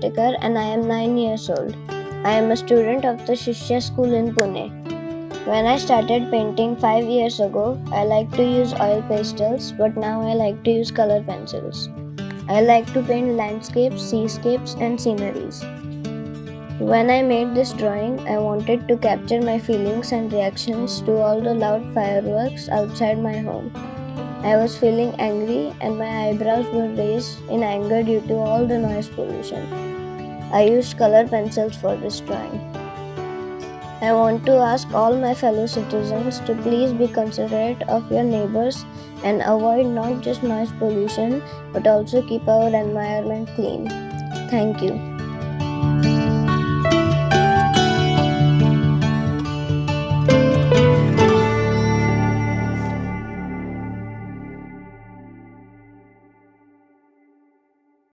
Natekar and I am 9 years old. I am a student of the Shishya school in Pune. When I started painting 5 years ago, I liked to use oil pastels, but now I like to use color pencils. I like to paint landscapes, seascapes, and sceneries. When I made this drawing, I wanted to capture my feelings and reactions to all the loud fireworks outside my home. I was feeling angry and my eyebrows were raised in anger due to all the noise pollution. I used color pencils for this drawing. I want to ask all my fellow citizens to please be considerate of your neighbors and avoid not just noise pollution but also keep our environment clean. Thank you.